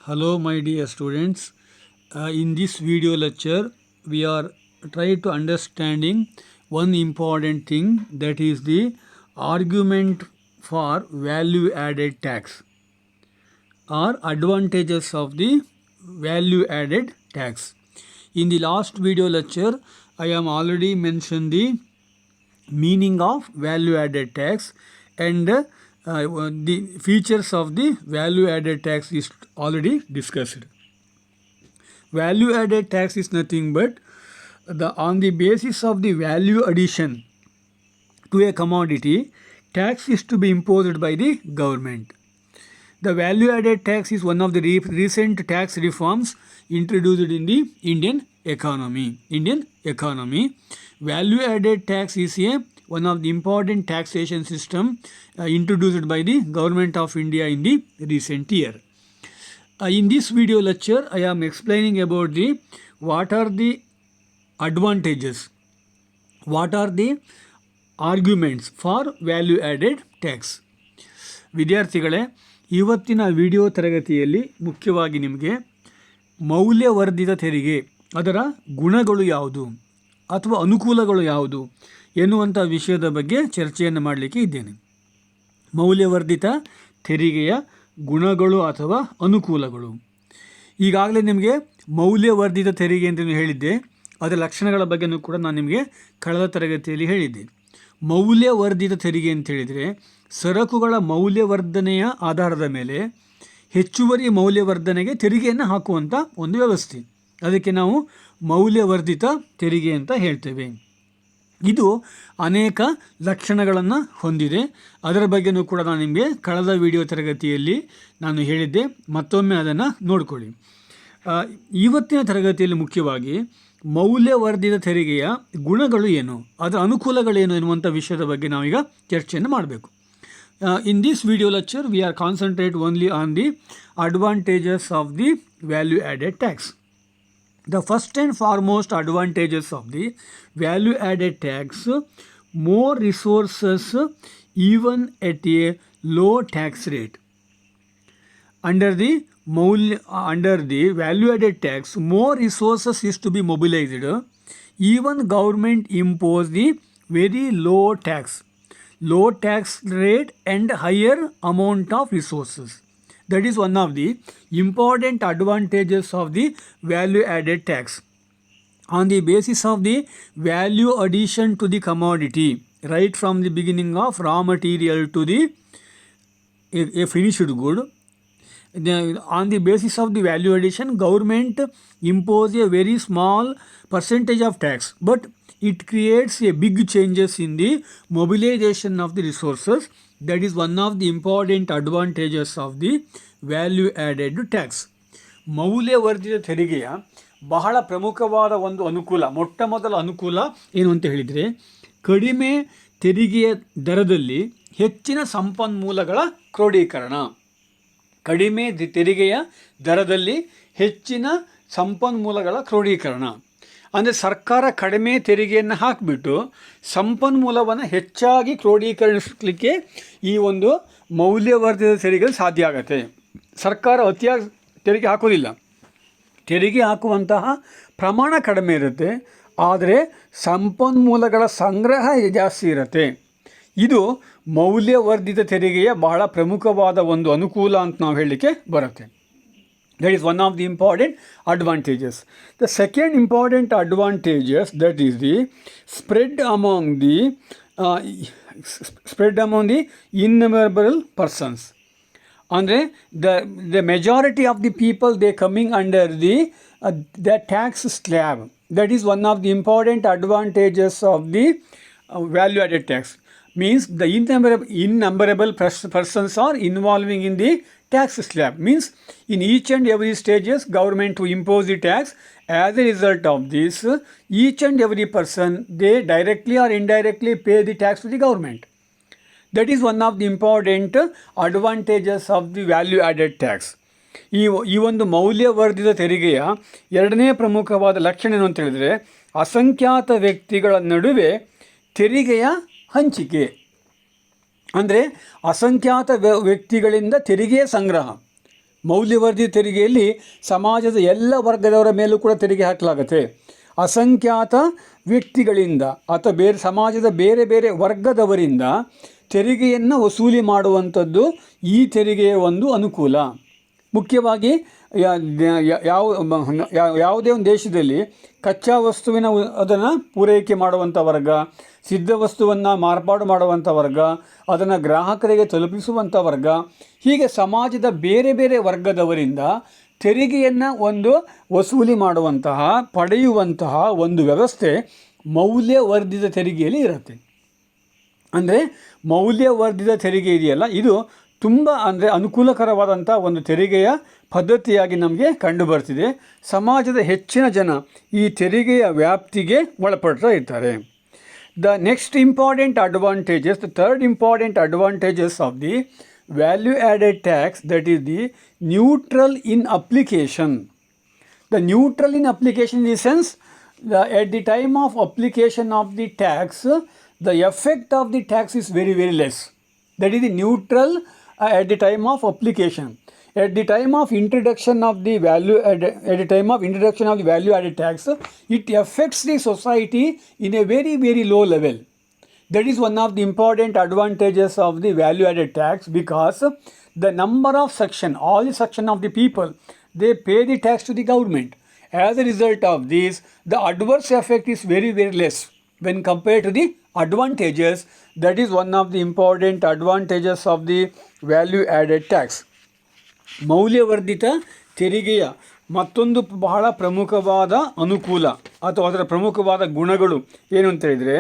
Hello my dear students. In this video lecture we are trying to understanding one important thing, that is the argument for value added tax or advantages of the value added tax. In the last video lecture I am already mentioned the meaning of value added tax and the features of the value added tax is already discussed. Value added tax is nothing but on the basis of the value addition to a commodity, tax is to be imposed by the government. The value added tax is one of the recent tax reforms introduced in the Indian economy. Value added tax is one of the important taxation system introduced by the government of India in the recent year. In this video lecture, I am explaining about what are the advantages, what are the arguments for value added tax. ವಿದ್ಯಾರ್ಥಿಗಳೇ, ಇವತ್ತಿನ video ತರಗತಿಯಲ್ಲಿ ಮುಖ್ಯವಾಗಿ ನಿಮಗೆ ಮೌಲ್ಯವರ್ಧಿತ ತೆರಿಗೆ ಅದರ ಗುಣಗಳು ಯಾವುದು ಅಥವಾ ಅನುಕೂಲಗಳು ಯಾವುದು ಎನ್ನುವಂಥ ವಿಷಯದ ಬಗ್ಗೆ ಚರ್ಚೆಯನ್ನು ಮಾಡಲಿಕ್ಕೆ ಇದ್ದೇನೆ. ಮೌಲ್ಯವರ್ಧಿತ ತೆರಿಗೆಯ ಗುಣಗಳು ಅಥವಾ ಅನುಕೂಲಗಳು. ಈಗಾಗಲೇ ನಿಮಗೆ ಮೌಲ್ಯವರ್ಧಿತ ತೆರಿಗೆ ಅಂತ ಹೇಳಿದ್ದೆ, ಅದರ ಲಕ್ಷಣಗಳ ಬಗ್ಗೆಯೂ ಕೂಡ ನಾನು ನಿಮಗೆ ಕಳೆದ ತರಗತಿಯಲ್ಲಿ ಹೇಳಿದ್ದೆ. ಮೌಲ್ಯವರ್ಧಿತ ತೆರಿಗೆ ಅಂತ ಹೇಳಿದರೆ ಸರಕುಗಳ ಮೌಲ್ಯವರ್ಧನೆಯ ಆಧಾರದ ಮೇಲೆ ಹೆಚ್ಚುವರಿ ಮೌಲ್ಯವರ್ಧನೆಗೆ ತೆರಿಗೆಯನ್ನು ಹಾಕುವಂಥ ಒಂದು ವ್ಯವಸ್ಥೆ. ಅದಕ್ಕೆ ನಾವು ಮೌಲ್ಯವರ್ಧಿತ ತೆರಿಗೆ ಅಂತ ಹೇಳ್ತೇವೆ. ಇದು ಅನೇಕ ಲಕ್ಷಣಗಳನ್ನು ಹೊಂದಿದೆ. ಅದರ ಬಗ್ಗೆಯೂ ಕೂಡ ನಾನು ನಿಮಗೆ ಕಳೆದ ವಿಡಿಯೋ ತರಗತಿಯಲ್ಲಿ ನಾನು ಹೇಳಿದ್ದೆ. ಮತ್ತೊಮ್ಮೆ ಅದನ್ನು ನೋಡಿಕೊಳ್ಳಿ. ಇವತ್ತಿನ ತರಗತಿಯಲ್ಲಿ ಮುಖ್ಯವಾಗಿ ಮೌಲ್ಯವರ್ಧಿತ ತೆರಿಗೆಯ ಗುಣಗಳು ಏನು, ಅದರ ಅನುಕೂಲಗಳೇನು ಎನ್ನುವಂಥ ವಿಷಯದ ಬಗ್ಗೆ ನಾವೀಗ ಚರ್ಚೆಯನ್ನು ಮಾಡಬೇಕು. In this video lecture we are concentrate only on the advantages of the value added tax. The first and foremost advantages of the value added tax: more resources even at a low tax rate. Under the value added tax, more resources is to be mobilized. Even government impose the very low tax rate and higher amount of resources. That is one of the important advantages of the value added tax. On the basis of the value addition to the commodity, right from the beginning of raw material to the a finished good, on the basis of the value addition, government impose a very small percentage of tax, but it creates a big changes in the mobilization of the resources. That is one of the important advantages of the value added tax. ಮೌಲ್ಯವರ್ಧಿತ ತೆರಿಗೆಯ ಬಹಳ ಪ್ರಮುಖವಾದ ಒಂದು ಅನುಕೂಲ, ಮೊಟ್ಟ ಮೊದಲ ಅನುಕೂಲ ಏನು ಅಂತ ಹೇಳಿದರೆ, ಕಡಿಮೆ ತೆರಿಗೆಯ ದರದಲ್ಲಿ ಹೆಚ್ಚಿನ ಸಂಪನ್ಮೂಲಗಳ ಕ್ರೋಢೀಕರಣ. ಕಡಿಮೆ ತೆರಿಗೆಯ ದರದಲ್ಲಿ ಹೆಚ್ಚಿನ ಸಂಪನ್ಮೂಲಗಳ ಕ್ರೋಢೀಕರಣ ಅಂದರೆ ಸರ್ಕಾರ ಕಡಿಮೆ ತೆರಿಗೆಯನ್ನು ಹಾಕಿಬಿಟ್ಟು ಸಂಪನ್ಮೂಲವನ್ನು ಹೆಚ್ಚಾಗಿ ಕ್ರೋಢೀಕರಿಸಲಿಕ್ಕೆ ಈ ಒಂದು ಮೌಲ್ಯವರ್ಧಿತ ತೆರಿಗೆ ಸಾಧ್ಯ ಆಗುತ್ತೆ. ಸರ್ಕಾರ ಅತಿಯಾಗಿ ತೆರಿಗೆ ಹಾಕೋದಿಲ್ಲ, ತೆರಿಗೆ ಹಾಕುವಂತಹ ಪ್ರಮಾಣ ಕಡಿಮೆ ಇರುತ್ತೆ, ಆದರೆ ಸಂಪನ್ಮೂಲಗಳ ಸಂಗ್ರಹ ಜಾಸ್ತಿ ಇರುತ್ತೆ. ಇದು ಮೌಲ್ಯವರ್ಧಿತ ತೆರಿಗೆಯ ಬಹಳ ಪ್ರಮುಖವಾದ ಒಂದು ಅನುಕೂಲ ಅಂತ ನಾವು ಹೇಳಲಿಕ್ಕೆ ಬರುತ್ತೆ. That is one of the important advantages. The second important advantages, that is the spread among the innumerable persons. Andre the majority of the people, they coming under the tax slab. That is one of the important advantages of the value added tax. Means the innumerable persons are involving in the tax slab. Means in each and every stages government to impose the tax. As a result of this, each and every person, they directly or indirectly pay the tax to the government. That is one of the important advantages of the value added tax. ಈ ಒಂದು ಮೌಲ್ಯವರ್ಧಿತ ತೆರಿಗೆಯ ಎರಡನೇ ಪ್ರಮುಖವಾದ ಲಕ್ಷಣ ಏನು ಅಂತ ಹೇಳಿದರೆ, ಅಸಂಖ್ಯಾತ ವ್ಯಕ್ತಿಗಳ ನಡುವೆ ತೆರಿಗೆಯ ಹಂಚಿಕೆ. ಅಂದರೆ ಅಸಂಖ್ಯಾತ ವ್ಯಕ್ತಿಗಳಿಂದ ತೆರಿಗೆ ಸಂಗ್ರಹ. ಮೌಲ್ಯವರ್ಧಿತ ತೆರಿಗೆಯಲ್ಲಿ ಸಮಾಜದ ಎಲ್ಲ ವರ್ಗದವರ ಮೇಲೂ ಕೂಡ ತೆರಿಗೆ ಹಾಕಲಾಗುತ್ತೆ. ಅಸಂಖ್ಯಾತ ವ್ಯಕ್ತಿಗಳಿಂದ ಅಥವಾ ಸಮಾಜದ ಬೇರೆ ಬೇರೆ ವರ್ಗದವರಿಂದ ತೆರಿಗೆಯನ್ನು ವಸೂಲಿ ಮಾಡುವಂಥದ್ದು ಈ ತೆರಿಗೆಯ ಒಂದು ಅನುಕೂಲ. ಮುಖ್ಯವಾಗಿ ಯಾವುದೇ ಒಂದು ದೇಶದಲ್ಲಿ ಕಚ್ಚಾ ವಸ್ತುವಿನ ಅದನ್ನು ಪೂರೈಕೆ ಮಾಡುವಂಥ ವರ್ಗ, ಸಿದ್ಧ ವಸ್ತುವನ್ನು ಮಾರ್ಪಾಡು ಮಾಡುವಂಥ ವರ್ಗ, ಅದನ್ನು ಗ್ರಾಹಕರಿಗೆ ತಲುಪಿಸುವಂಥ ವರ್ಗ, ಹೀಗೆ ಸಮಾಜದ ಬೇರೆ ಬೇರೆ ವರ್ಗದವರಿಂದ ತೆರಿಗೆಯನ್ನು ವಸೂಲಿ ಮಾಡುವಂತಹ ಪಡೆಯುವಂತಹ ಒಂದು ವ್ಯವಸ್ಥೆ ಮೌಲ್ಯವರ್ಧಿತ ತೆರಿಗೆಯಲ್ಲಿ ಇರುತ್ತೆ. ಅಂದರೆ ಮೌಲ್ಯವರ್ಧಿತ ತೆರಿಗೆ ಇದೆಯಲ್ಲ, ಇದು ತುಂಬ ಅನುಕೂಲಕರವಾದಂಥ ಒಂದು ತೆರಿಗೆಯ ಪದ್ಧತಿಯಾಗಿ ನಮಗೆ ಕಂಡುಬರ್ತಿದೆ. ಸಮಾಜದ ಹೆಚ್ಚಿನ ಜನ ಈ ತೆರಿಗೆಯ ವ್ಯಾಪ್ತಿಗೆ ಒಳಪಡ್ತಾ ಇರ್ತಾರೆ. The next important advantages, the third important advantages of the value added tax, that is the neutral in application. The neutral in application in the sense, at the time of application of the tax, the effect of the tax is very, very less. That is the neutral at the time of application. At the time of introduction of the value added tax, it affects the society in a very, very low level. That is one of the important advantages of the value added tax, because the number of all the section of the people, they pay the tax to the government. As a result of this, the adverse effect is very, very less when compared to the advantages. That is one of the important advantages of the value added tax. ಮೌಲ್ಯವರ್ಧಿತ ತೆರಿಗೆಯ ಮತ್ತೊಂದು ಬಹಳ ಪ್ರಮುಖವಾದ ಅನುಕೂಲ ಅಥವಾ ಅದರ ಪ್ರಮುಖವಾದ ಗುಣಗಳು ಏನು ಅಂತ ಹೇಳಿದರೆ,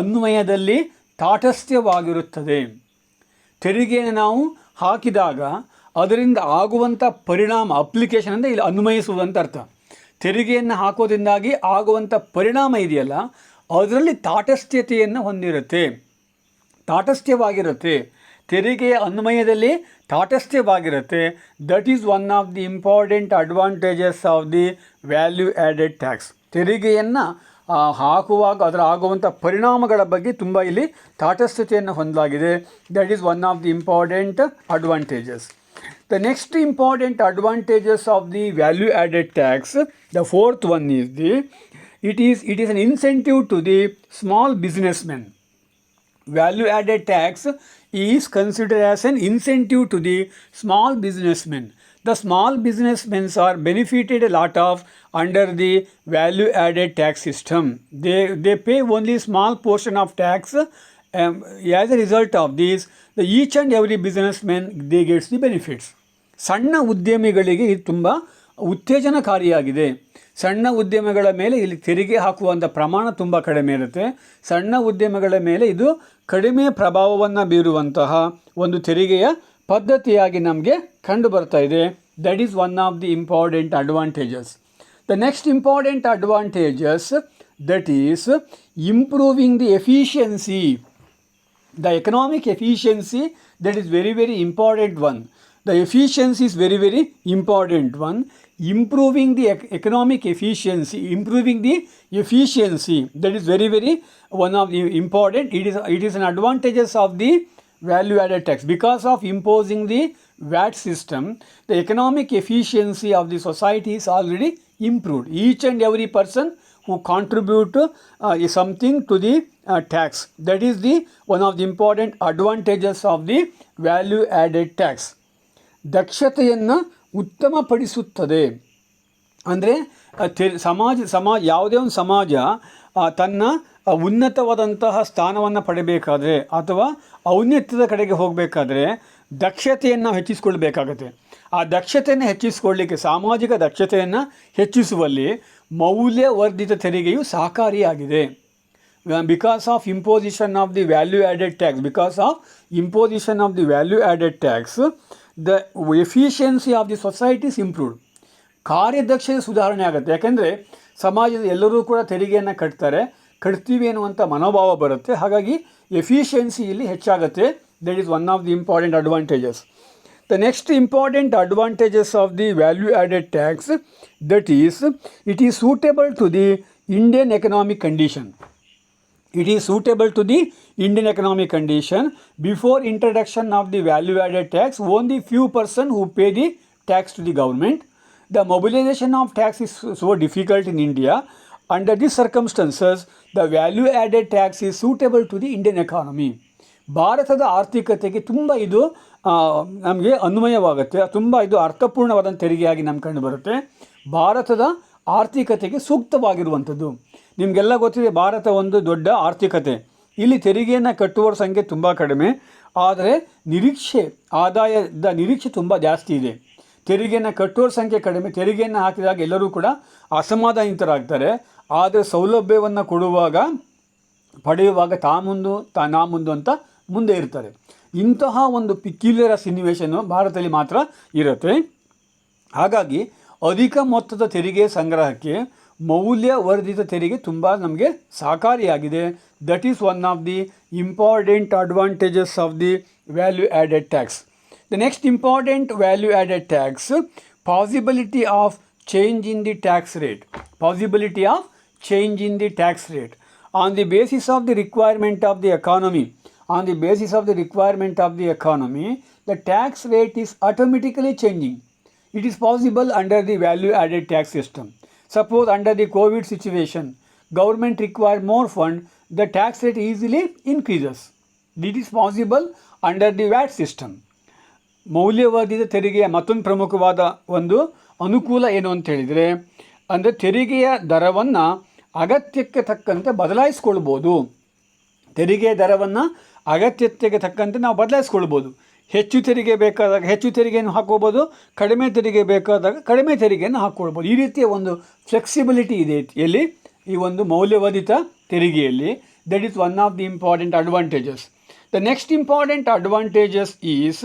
ಅನ್ವಯದಲ್ಲಿ ತಾಟಸ್ಥ್ಯವಾಗಿರುತ್ತದೆ. ತೆರಿಗೆಯನ್ನು ನಾವು ಹಾಕಿದಾಗ ಅದರಿಂದ ಆಗುವಂಥ ಪರಿಣಾಮ, ಅಪ್ಲಿಕೇಶನ್ ಅಂದರೆ ಇಲ್ಲಿ ಅನ್ವಯಿಸುವುದಂತ ಅರ್ಥ. ತೆರಿಗೆಯನ್ನು ಹಾಕೋದ್ರಿಂದಾಗಿ ಆಗುವಂಥ ಪರಿಣಾಮ ಇದೆಯಲ್ಲ, ಅದರಲ್ಲಿ ತಾಟಸ್ಥ್ಯವಾಗಿರುತ್ತೆ. ತೆರಿಗೆಯ ಅನ್ವಯದಲ್ಲಿ ತಾಟಸ್ಥ್ಯವಾಗಿರುತ್ತೆ. That is one of the important advantages of the value added tax. ತೆರಿಗೆಯನ್ನು ಹಾಕುವಾಗ ಅದರ ಆಗುವಂಥ ಪರಿಣಾಮಗಳ ಬಗ್ಗೆ ತುಂಬ ಇಲ್ಲಿ ತಾಟಸ್ಥತೆಯನ್ನು ಹೊಂದಲಾಗಿದೆ. That is one of the important advantages. The next important advantages of the value added tax, the fourth one is it is an incentive to the small businessmen. Value added tax is considered as an incentive to the small businessmen. The small businessmen are benefited a lot of under the value added tax system. They pay only small portion of tax. As a result of this, each and every businessman, they gets the benefits. ಸಣ್ಣ ಉದ್ಯಮಿಗಳಿಗೆ ಇದು ತುಂಬ ಉತ್ತೇಜನಕಾರಿಯಾಗಿದೆ. ಸಣ್ಣ ಉದ್ಯಮಗಳ ಮೇಲೆ ಇಲ್ಲಿ ತೆರಿಗೆ ಹಾಕುವಂಥ ಪ್ರಮಾಣ ತುಂಬ ಕಡಿಮೆ ಇರುತ್ತೆ. ಸಣ್ಣ ಉದ್ಯಮಗಳ ಮೇಲೆ ಇದು ಕಡಿಮೆ ಪ್ರಭಾವವನ್ನು ಬೀರುವಂತಹ ಒಂದು ತೆರಿಗೆಯ ಪದ್ಧತಿಯಾಗಿ ನಮಗೆ ಕಂಡು ಬರ್ತಾ ಇದೆ. That is one of the important advantages. The next important advantages, that is improving the efficiency. The economic efficiency, that is very, very important one. The efficiency is very, very important one. Improving the economic efficiency, that is very, very one of the important. It is an advantages of the value added tax. Because of imposing the VAT system, the economic efficiency of the society is already improved. Each and every person who contribute something to the tax. That is the one of the important advantages of the value added tax. ದಕ್ಷತೆಯನ್ನು ಉತ್ತಮಪಡಿಸುತ್ತದೆ. ಅಂದರೆ ಯಾವುದೇ ಒಂದು ಸಮಾಜ ತನ್ನ ಉನ್ನತವಾದಂತಹ ಸ್ಥಾನವನ್ನು ಪಡೆಯಬೇಕಾದ್ರೆ ಅಥವಾ ಔನ್ನತ್ಯದ ಕಡೆಗೆ ಹೋಗಬೇಕಾದ್ರೆ ದಕ್ಷತೆಯನ್ನು ಹೆಚ್ಚಿಸಿಕೊಳ್ಬೇಕಾಗತ್ತೆ. ಆ ದಕ್ಷತೆಯನ್ನು ಹೆಚ್ಚಿಸಿಕೊಳ್ಳಲಿಕ್ಕೆ, ಸಾಮಾಜಿಕ ದಕ್ಷತೆಯನ್ನು ಹೆಚ್ಚಿಸುವಲ್ಲಿ ಮೌಲ್ಯವರ್ಧಿತ ತೆರಿಗೆಯು ಸಹಕಾರಿಯಾಗಿದೆ. Because of imposition of the value added tax, the efficiency of the society is improved. ಕಾರ್ಯದಕ್ಷತೆ ಸುಧಾರಣೆ ಆಗುತ್ತೆ. ಯಾಕೆಂದರೆ ಸಮಾಜದ ಎಲ್ಲರೂ ಕೂಡ ತೆರಿಗೆಯನ್ನು ಕಟ್ತೀವಿ ಅನ್ನುವಂಥ ಮನೋಭಾವ ಬರುತ್ತೆ. ಹಾಗಾಗಿ ಎಫಿಷಿಯನ್ಸಿ ಇಲ್ಲಿ ಹೆಚ್ಚಾಗುತ್ತೆ. That is one of the important advantages. The next important advantages of the value added tax, that is, it is suitable to the Indian economic condition. It is suitable to the Indian economic condition. Before introduction of the value added tax, only few person who pay the tax to the government. The mobilization of tax is so difficult in India. Under these circumstances, the value added tax is suitable to the Indian economy. ಭಾರತದ ಆರ್ಥಿಕತೆಗೆ ತುಂಬ ಇದು ನಮಗೆ ಅನ್ವಯವಾಗುತ್ತೆ, ತುಂಬ ಇದು ಅರ್ಥಪೂರ್ಣವಾದಂಥ ತೆರಿಗೆಯಾಗಿ ನಮ್ಮ ಕಂಡು ಬರುತ್ತೆ. ಭಾರತದ ಆರ್ಥಿಕತೆಗೆ ಸೂಕ್ತವಾಗಿರುವಂಥದ್ದು. ನಿಮಗೆಲ್ಲ ಗೊತ್ತಿದೆ, ಭಾರತ ಒಂದು ದೊಡ್ಡ ಆರ್ಥಿಕತೆ. ಇಲ್ಲಿ ತೆರಿಗೆಯನ್ನು ಕಟ್ಟುವವರ ಸಂಖ್ಯೆ ತುಂಬ ಕಡಿಮೆ, ಆದರೆ ಆದಾಯದ ನಿರೀಕ್ಷೆ ತುಂಬ ಜಾಸ್ತಿ ಇದೆ. ತೆರಿಗೆಯನ್ನು ಕಟ್ಟುವವರ ಸಂಖ್ಯೆ ಕಡಿಮೆ, ತೆರಿಗೆಯನ್ನು ಹಾಕಿದಾಗ ಎಲ್ಲರೂ ಕೂಡ ಅಸಮಾಧಾನಿತರಾಗ್ತಾರೆ. ಆದರೆ ಸೌಲಭ್ಯವನ್ನು ಪಡೆಯುವಾಗ ನಾ ಮುಂದು ಅಂತ ಮುಂದೆ ಇರ್ತಾರೆ. ಇಂತಹ ಒಂದು ಪಿಕ್ಯುಲರ್ ಸನ್ನಿವೇಶನು ಭಾರತದಲ್ಲಿ ಮಾತ್ರ ಇರುತ್ತೆ. ಹಾಗಾಗಿ ಅಧಿಕ ಮೊತ್ತದ ತೆರಿಗೆ ಸಂಗ್ರಹಕ್ಕೆ ಮೌಲ್ಯವರ್ಧಿತ ತೆರಿಗೆ ತುಂಬ ನಮಗೆ ಸಹಕಾರಿಯಾಗಿದೆ. That is one of the important advantages of the value added tax. The next important value added tax, possibility of change in the tax rate. Possibility of change in the tax rate. On the basis of the requirement of the economy, the tax rate is automatically changing. It is possible under the value added tax system. Suppose under the COVID situation, government require more fund, the tax rate easily increases. It is possible under the VAT system. ಮೌಲ್ಯವರ್ಧಿತ ತೆರಿಗೆಯ ಮತ್ತೊಂದು ಪ್ರಮುಖವಾದ ಒಂದು ಅನುಕೂಲ ಏನು ಅಂತ ಹೇಳಿದರೆ, ಅಂದರೆ ತೆರಿಗೆಯ ದರವನ್ನು ಅಗತ್ಯಕ್ಕೆ ತಕ್ಕಂತೆ ಬದಲಾಯಿಸ್ಕೊಳ್ಬೋದು. ತೆರಿಗೆಯ ದರವನ್ನು ಅಗತ್ಯತೆಗೆ ತಕ್ಕಂತೆ ನಾವು ಬದಲಾಯಿಸ್ಕೊಳ್ಬೋದು. ಹೆಚ್ಚು ತೆರಿಗೆ ಬೇಕಾದಾಗ ಹೆಚ್ಚು ತೆರಿಗೆಯನ್ನು ಹಾಕ್ಕೋಬೋದು, ಕಡಿಮೆ ತೆರಿಗೆ ಬೇಕಾದಾಗ ಕಡಿಮೆ ತೆರಿಗೆಯನ್ನು ಹಾಕ್ಕೊಳ್ಬೋದು. ಈ ರೀತಿಯ ಒಂದು ಫ್ಲೆಕ್ಸಿಬಿಲಿಟಿ ಇದೆ ಎಲ್ಲಿ, ಈ ಒಂದು ಮೌಲ್ಯವರ್ಧಿತ ತೆರಿಗೆಯಲ್ಲಿ. That is one of the important advantages. The next important advantages is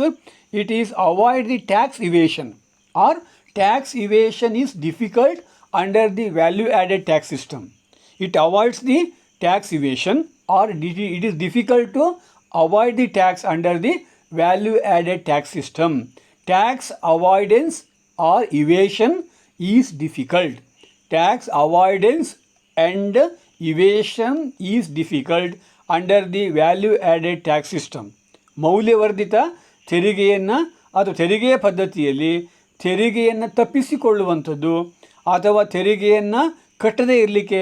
it is avoid the tax evasion or tax evasion is difficult under the value added tax system. It avoids the tax evasion, or it is difficult to avoid the tax under the value added tax system. Tax avoidance or evasion is difficult. Tax avoidance and evasion is difficult under the value added tax system. ಮೌಲ್ಯವರ್ಧಿತ ತೆರಿಗೆಯನ್ನು ಅಥವಾ ತೆರಿಗೆಯ ಪದ್ಧತಿಯಲ್ಲಿ ತೆರಿಗೆಯನ್ನು ತಪ್ಪಿಸಿಕೊಳ್ಳುವಂಥದ್ದು ಅಥವಾ ತೆರಿಗೆಯನ್ನು ಕಟ್ಟದೇ ಇರಲಿಕ್ಕೆ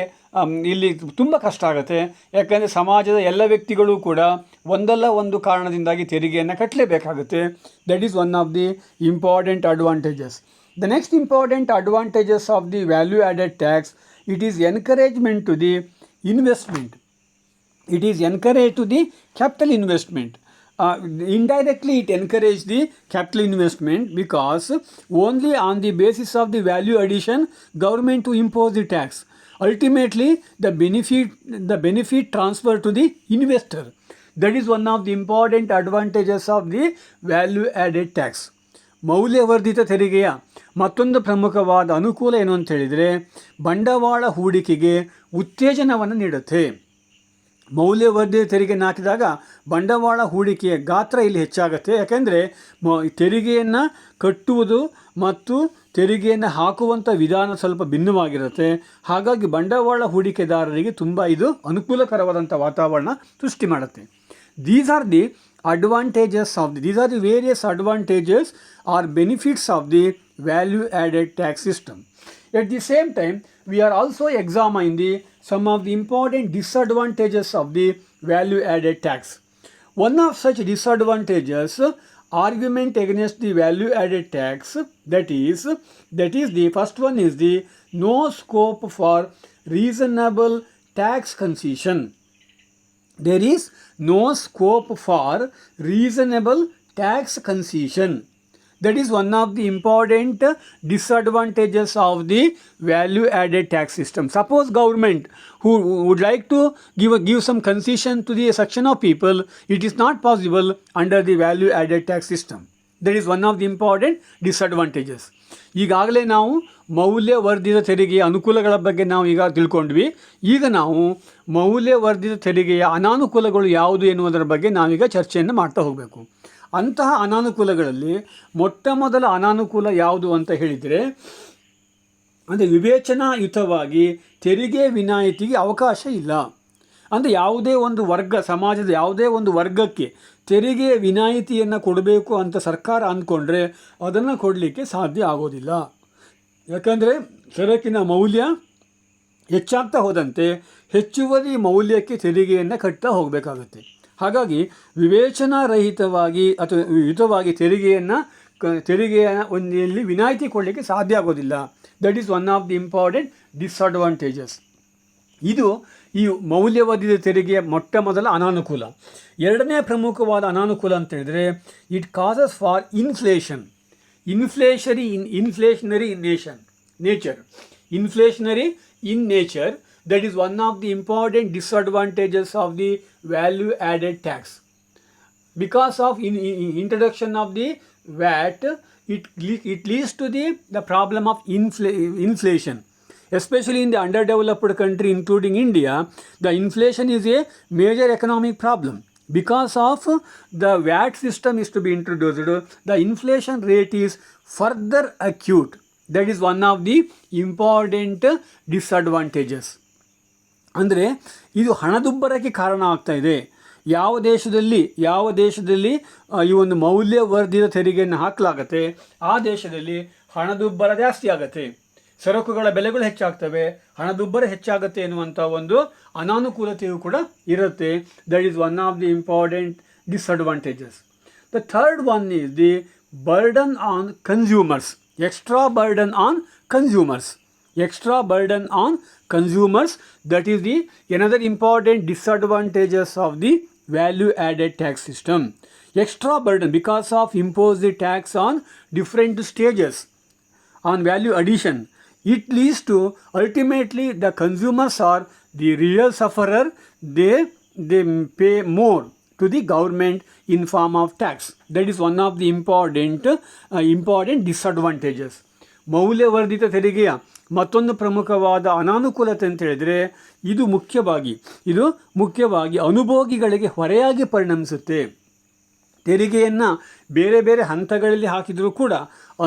ಇಲ್ಲಿ ತುಂಬ ಕಷ್ಟ ಆಗುತ್ತೆ. ಯಾಕಂದರೆ ಸಮಾಜದ ಎಲ್ಲ ವ್ಯಕ್ತಿಗಳು ಕೂಡ ಒಂದಲ್ಲ ಒಂದು ಕಾರಣದಿಂದಾಗಿ ತೆರಿಗೆಯನ್ನು ಕಟ್ಟಲೇಬೇಕಾಗುತ್ತೆ. That is one of the important advantages. The next important advantages of the value added tax, it is encouragement to the investment. It is encouraged to the capital investment. Indirectly it encourages the capital investment, because only on the basis of the value addition government to impose the tax. Ultimately the benefit transfer to the investor. That is one of the important advantages of the value added tax. ಮೌಲ್ಯವರ್ಧಿತ ತೆರಿಗೆಯ ಮತ್ತೊಂದು ಪ್ರಮುಖವಾದ ಅನುಕೂಲ ಏನು ಅಂತ ಹೇಳಿದರೆ, ಬಂಡವಾಳ ಹೂಡಿಕೆಗೆ ಉತ್ತೇಜನವನ್ನು ನೀಡುತ್ತೆ. ಮೌಲ್ಯವರ್ಧಿತ ತೆರಿಗೆಯನ್ನು ಹಾಕಿದಾಗ ಬಂಡವಾಳ ಹೂಡಿಕೆಯ ಗಾತ್ರ ಇಲ್ಲಿ ಹೆಚ್ಚಾಗುತ್ತೆ. ಯಾಕೆಂದರೆ ತೆರಿಗೆಯನ್ನು ಕಟ್ಟುವುದು ಮತ್ತು ತೆರಿಗೆಯನ್ನು ಹಾಕುವಂಥ ವಿಧಾನ ಸ್ವಲ್ಪ ಭಿನ್ನವಾಗಿರುತ್ತೆ. ಹಾಗಾಗಿ ಬಂಡವಾಳ ಹೂಡಿಕೆದಾರರಿಗೆ ತುಂಬ ಇದು ಅನುಕೂಲಕರವಾದಂಥ ವಾತಾವರಣ ಸೃಷ್ಟಿ ಮಾಡುತ್ತೆ. These are the various advantages or benefits of the value added tax system. At the same time, we are also examining some of the important disadvantages of the value added tax. One of such disadvantages, argument against the value added tax, that is the first one is the no scope for reasonable tax concession. There is no scope for reasonable tax concession. That is one of the important disadvantages of the value added tax system. Suppose government who would like to give some concession to the section of people, it is not possible under the value added tax system. That is one of the important disadvantages. ಈಗಾಗಲೇ ನಾವು ಮೌಲ್ಯವರ್ಧಿತ ತೆರಿಗೆಯ ಅನುಕೂಲಗಳ ಬಗ್ಗೆ ನಾವು ಈಗ ತಿಳ್ಕೊಂಡ್ವಿ. ಈಗ ನಾವು ಮೌಲ್ಯವರ್ಧಿತ ತೆರಿಗೆಯ ಅನಾನುಕೂಲಗಳು ಯಾವುದು ಎನ್ನುವುದರ ಬಗ್ಗೆ ನಾವೀಗ ಚರ್ಚೆಯನ್ನು ಮಾಡ್ತಾ ಹೋಗಬೇಕು. ಅಂತಹ ಅನಾನುಕೂಲಗಳಲ್ಲಿ ಮೊಟ್ಟ ಮೊದಲ ಅನಾನುಕೂಲ ಯಾವುದು ಅಂತ ಹೇಳಿದರೆ, ಅಂದರೆ ವಿವೇಚನಾಯುತವಾಗಿ ತೆರಿಗೆ ವಿನಾಯಿತಿಗೆ ಅವಕಾಶ ಇಲ್ಲ. ಅಂದರೆ ಯಾವುದೇ ಒಂದು ವರ್ಗ, ಸಮಾಜದ ಯಾವುದೇ ಒಂದು ವರ್ಗಕ್ಕೆ ತೆರಿಗೆಯ ವಿನಾಯಿತಿಯನ್ನು ಕೊಡಬೇಕು ಅಂತ ಸರ್ಕಾರ ಅಂದ್ಕೊಂಡ್ರೆ ಅದನ್ನು ಕೊಡಲಿಕ್ಕೆ ಸಾಧ್ಯ ಆಗೋದಿಲ್ಲ. ಯಾಕಂದರೆ ಸರಕಿನ ಮೌಲ್ಯ ಹೆಚ್ಚಾಗ್ತಾ ಹೋದಂತೆ ಹೆಚ್ಚುವರಿ ಮೌಲ್ಯಕ್ಕೆ ತೆರಿಗೆಯನ್ನು ಕಟ್ತಾ ಹೋಗಬೇಕಾಗುತ್ತೆ. ಹಾಗಾಗಿ ವಿವೇಚನಾರಹಿತವಾಗಿ ಅಥವಾ ಯುತವಾಗಿ ತೆರಿಗೆಯ ಒಂದಲ್ಲಿ ವಿನಾಯಿತಿ ಕೊಡಲಿಕ್ಕೆ ಸಾಧ್ಯ ಆಗೋದಿಲ್ಲ. That is one of the important disadvantages. ಇದು ಈ ಮೌಲ್ಯವರ್ಧಿತ ತೆರಿಗೆಯ ಮೊಟ್ಟ ಮೊದಲ ಅನಾನುಕೂಲ. ಎರಡನೇ ಪ್ರಮುಖವಾದ ಅನಾನುಕೂಲ ಅಂತ ಹೇಳಿದರೆ it causes for inflation. Inflationary in nature. That is one of the important disadvantages of the value added tax. Because of introduction of the VAT, it leads to the problem of inflation. Especially in the underdeveloped country including India, the inflation is a major economic problem. Because of the VAT system is to be introduced, the inflation rate is further acute. That is one of the important disadvantages. ಅಂದರೆ ಇದು ಹಣದುಬ್ಬರಕ್ಕೆ ಕಾರಣ ಆಗ್ತಾ ಇದೆ. ಯಾವ ದೇಶದಲ್ಲಿ ಈ ಒಂದು ಮೌಲ್ಯವರ್ಧಿತ ತೆರಿಗೆಯನ್ನು ಹಾಕಲಾಗತ್ತೆ ಆ ದೇಶದಲ್ಲಿ ಹಣದುಬ್ಬರ ಜಾಸ್ತಿ ಆಗುತ್ತೆ, ಸರಕುಗಳ ಬೆಲೆಗಳು ಹೆಚ್ಚಾಗ್ತವೆ, ಹಣದುಬ್ಬರ ಹೆಚ್ಚಾಗುತ್ತೆ ಎನ್ನುವಂಥ ಒಂದು ಅನಾನುಕೂಲತೆಯೂ ಕೂಡ ಇರುತ್ತೆ. That is one of the important disadvantages. The third one is the burden on consumers. Extra burden on consumers, that is the another important disadvantages of the value added tax system. Extra burden because of imposed tax on different stages on value addition. It leads to ultimately the consumers are the real sufferer. They pay more to the government in form of tax. That is one of the important disadvantages. ಮೌಲ್ಯವರ್ಧಿತ ತೆರಿಗೆಯ ಮತ್ತೊಂದು ಪ್ರಮುಖವಾದ ಅನಾನುಕೂಲತೆ ಅಂತ ಹೇಳಿದರೆ ಇದು ಮುಖ್ಯವಾಗಿ ಅನುಭೋಗಿಗಳಿಗೆ ಹೊರೆಯಾಗಿ ಪರಿಣಮಿಸುತ್ತೆ. ತೆರಿಗೆಯನ್ನು ಬೇರೆ ಬೇರೆ ಹಂತಗಳಲ್ಲಿ ಹಾಕಿದರೂ ಕೂಡ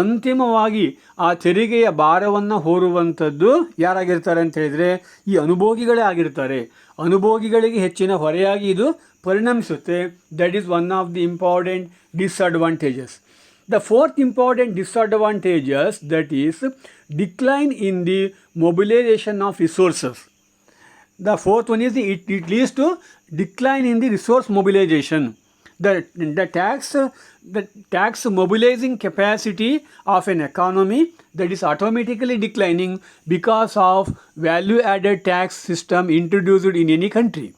ಅಂತಿಮವಾಗಿ ಆ ತೆರಿಗೆಯ ಭಾರವನ್ನು ಹೊರುವಂಥದ್ದು ಯಾರಾಗಿರ್ತಾರೆ ಅಂತ ಹೇಳಿದರೆ ಈ ಅನುಭೋಗಿಗಳೇ ಆಗಿರ್ತಾರೆ. ಅನುಭೋಗಿಗಳಿಗೆ ಹೆಚ್ಚಿನ ಹೊರೆಯಾಗಿ ಇದು ಪರಿಣಮಿಸುತ್ತೆ. That is one of the important disadvantages. The fourth important disadvantages, that is decline in the mobilization of resources. The fourth one is it leads to decline in the resource mobilization. The tax mobilizing capacity of an economy, that is automatically declining because of value added tax system introduced in any country.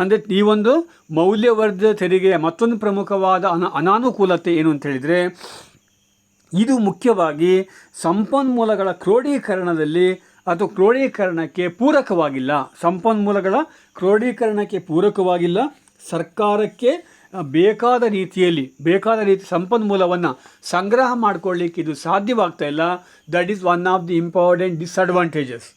ಅಂದರೆ ಈ ಒಂದು ಮೌಲ್ಯವರ್ಧಿತ ತೆರಿಗೆಯ ಮತ್ತೊಂದು ಪ್ರಮುಖವಾದ ಅನಾನುಕೂಲತೆ ಏನು ಅಂತ ಹೇಳಿದರೆ ಇದು ಮುಖ್ಯವಾಗಿ ಸಂಪನ್ಮೂಲಗಳ ಕ್ರೋಢೀಕರಣದಲ್ಲಿ ಅಥವಾ ಕ್ರೋಢೀಕರಣಕ್ಕೆ ಪೂರಕವಾಗಿಲ್ಲ. ಸರ್ಕಾರಕ್ಕೆ ಬೇಕಾದ ರೀತಿ ಸಂಪನ್ಮೂಲವನ್ನು ಸಂಗ್ರಹ ಮಾಡಿಕೊಳ್ಳಿಕ್ಕೆ ಇದು ಸಾಧ್ಯವಾಗ್ತಾ ಇಲ್ಲ. That is one of the important disadvantages.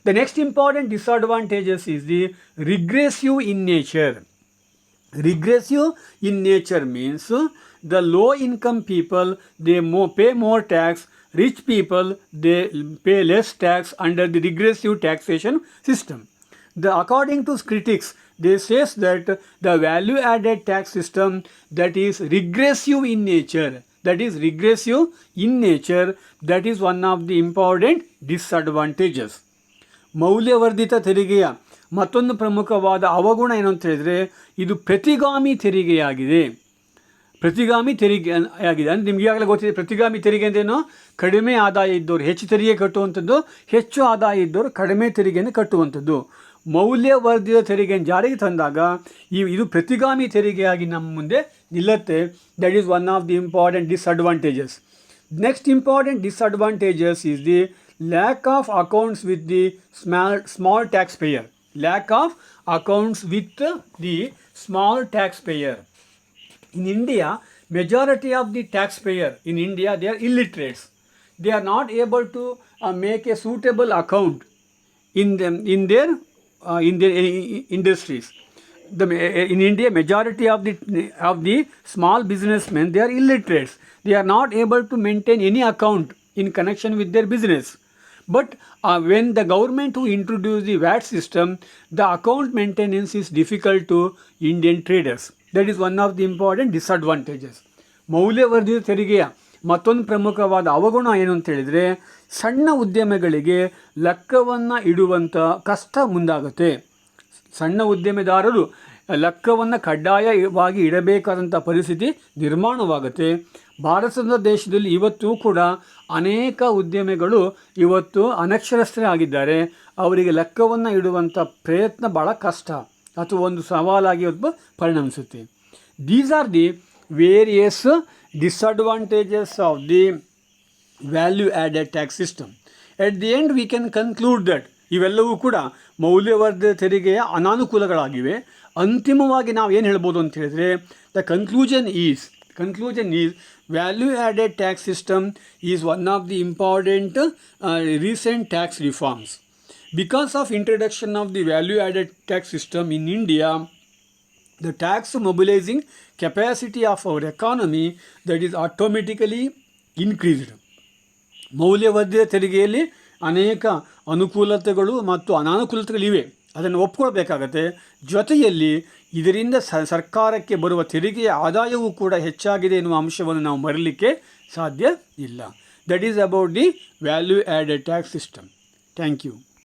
The next important disadvantages is the regressive in nature. Regressive in nature means the low income people, they pay more tax. Rich people, they pay less tax under the regressive taxation system. According to critics, they says that the value added tax system that is regressive in nature. That is one of the important disadvantages. ಮೌಲ್ಯವರ್ಧಿತ ತೆರಿಗೆಯ ಮತ್ತೊಂದು ಪ್ರಮುಖವಾದ ಅವಗುಣ ಏನು ಅಂತ ಹೇಳಿದರೆ ಇದು ಪ್ರತಿಗಾಮಿ ತೆರಿಗೆಯಾಗಿದೆ. ಅಂದರೆ ನಿಮಗೆ ಈಗಾಗಲೇ ಗೊತ್ತಿದೆ ಪ್ರತಿಗಾಮಿ ತೆರಿಗೆ ಅಂದ್ರೇನು? ಕಡಿಮೆ ಆದಾಯ ಇದ್ದವರು ಹೆಚ್ಚು ತೆರಿಗೆ ಕಟ್ಟುವಂಥದ್ದು, ಹೆಚ್ಚು ಆದಾಯ ಇದ್ದವರು ಕಡಿಮೆ ತೆರಿಗೆಯನ್ನು ಕಟ್ಟುವಂಥದ್ದು. ಮೌಲ್ಯವರ್ಧಿತ ತೆರಿಗೆಯನ್ನು ಜಾರಿಗೆ ತಂದಾಗ ಇದು ಪ್ರತಿಗಾಮಿ ತೆರಿಗೆಯಾಗಿ ನಮ್ಮ ಮುಂದೆ ನಿಲ್ಲುತ್ತೆ. That is one of the important disadvantages. Next important disadvantages is the lack of accounts with the small taxpayer. In India, majority of the taxpayer in India, they are illiterates. They are not able to make a suitable account in their industries. In India, majority of the small businessmen, they are illiterates. They are not able to maintain any account in connection with their business. But when the government who introduced the VAT system, the account maintenance is difficult to Indian traders. That is one of the important disadvantages. ಮೌಲ್ಯವರ್ಧಿತ ತೆರಿಗೆಯ ಮತ್ತೊಂದು ಪ್ರಮುಖವಾದ ಅವಗುಣ ಏನು ಅಂತ ಹೇಳಿದರೆ, ಸಣ್ಣ ಉದ್ಯಮಗಳಿಗೆ ಲೆಕ್ಕವನ್ನು ಇಡುವಂಥ ಕಷ್ಟ ಮುಂದಾಗುತ್ತೆ. ಸಣ್ಣ ಉದ್ಯಮೆದಾರರು ಲೆಕ್ಕವನ್ನು ಕಡ್ಡಾಯವಾಗಿ ಇಡಬೇಕಾದಂಥ ಪರಿಸ್ಥಿತಿ ನಿರ್ಮಾಣವಾಗುತ್ತೆ. ಭಾರತದ ದೇಶದಲ್ಲಿ ಇವತ್ತು ಕೂಡ ಅನೇಕ ಉದ್ಯಮಿಗಳು ಇವತ್ತು ಅನಕ್ಷರಸ್ಥರೇ ಆಗಿದ್ದಾರೆ. ಅವರಿಗೆ ಲೆಕ್ಕವನ್ನು ಇಡುವಂಥ ಪ್ರಯತ್ನ ಭಾಳ ಕಷ್ಟ ಅಥವಾ ಒಂದು ಸವಾಲಾಗಿ ಪರಿಣಮಿಸುತ್ತೆ. These are the various disadvantages of the value added tax system. At the end we can conclude that ಇವೆಲ್ಲವೂ ಕೂಡ ಮೌಲ್ಯವರ್ಧಿತ ತೆರಿಗೆಯ ಅನಾನುಕೂಲಗಳಾಗಿವೆ. ಅಂತಿಮವಾಗಿ ನಾವು ಏನು ಹೇಳ್ಬೋದು ಅಂತ ಹೇಳಿದರೆ, the conclusion is value added tax system is one of the important recent tax reforms. Because of introduction of the value added tax system in India, the tax mobilizing capacity of our economy that is automatically increased. ಮೌಲ್ಯವರ್ಧಿತ ತೆರಿಗೆಯಲ್ಲಿ ಅನೇಕ ಅನುಕೂಲತೆಗಳು ಮತ್ತು ಅನಾನುಕೂಲತೆಗಳಿವೆ, ಅದನ್ನು ಒಪ್ಕೊಳ್ಬೇಕಾಗತ್ತೆ. ಜೊತೆಯಲ್ಲಿ ಇದರಿಂದ ಸರ್ಕಾರಕ್ಕೆ ಬರುವ ತೆರಿಗೆಯ ಆದಾಯವೂ ಕೂಡ ಹೆಚ್ಚಾಗಿದೆ ಎನ್ನುವ ಅಂಶವನ್ನು ನಾವು ಮರೀಲಿಕ್ಕೆ ಸಾಧ್ಯ ಇಲ್ಲ. That is about the value added tax system. Thank you.